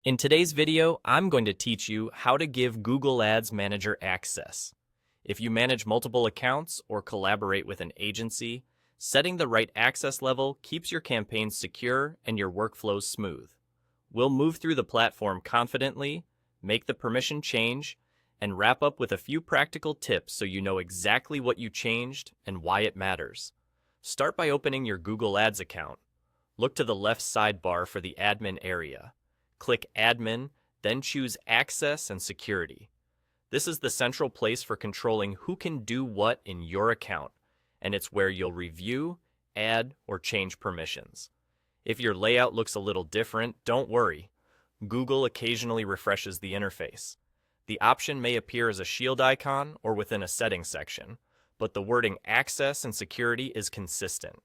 In today's video, I'm going to teach you how to give Google Ads Manager access. If you manage multiple accounts or collaborate with an agency, setting the right access level keeps your campaigns secure and your workflows smooth. We'll move through the platform confidently, make the permission change, and wrap up with a few practical tips so you know exactly what you changed and why it matters. Start by opening your Google Ads account. Look to the left sidebar for the admin area. Click Admin, then choose Access and Security. This is the central place for controlling who can do what in your account, and it's where you'll review, add, or change permissions. If your layout looks a little different, don't worry. Google occasionally refreshes the interface. The option may appear as a shield icon or within a settings section, but the wording Access and Security is consistent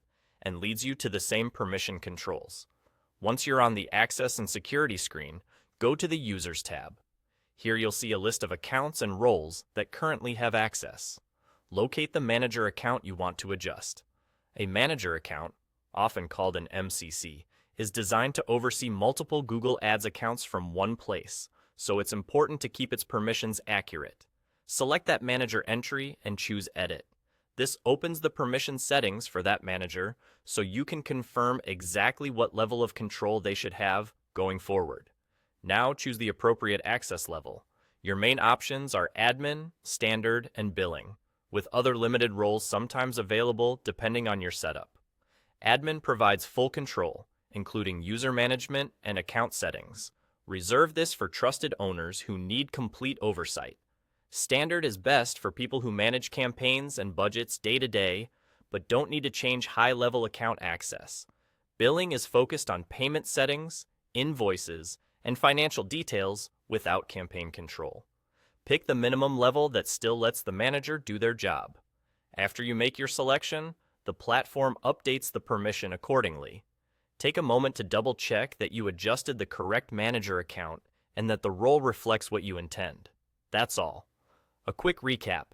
and leads you to the same permission controls. Once you're on the Access and Security screen, go to the Users tab. Here you'll see a list of accounts and roles that currently have access. Locate the manager account you want to adjust. A manager account, often called an MCC, is designed to oversee multiple Google Ads accounts from one place, so it's important to keep its permissions accurate. Select that manager entry and choose Edit. This opens the permission settings for that manager so you can confirm exactly what level of control they should have going forward. Now choose the appropriate access level. Your main options are Admin, Standard, and Billing, with other limited roles sometimes available depending on your setup. Admin provides full control, including user management and account settings. Reserve this for trusted owners who need complete oversight. Standard is best for people who manage campaigns and budgets day to day, but don't need to change high-level account access. Billing is focused on payment settings, invoices, and financial details without campaign control. Pick the minimum level that still lets the manager do their job. After you make your selection, the platform updates the permission accordingly. Take a moment to double-check that you adjusted the correct manager account and that the role reflects what you intend. That's all. A quick recap.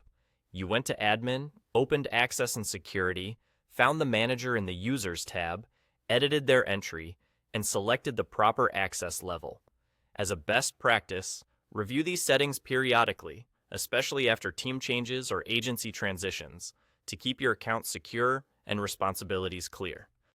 You went to Admin, opened Access and Security, found the manager in the Users tab, edited their entry, and selected the proper access level. As a best practice, review these settings periodically, especially after team changes or agency transitions, to keep your account secure and responsibilities clear.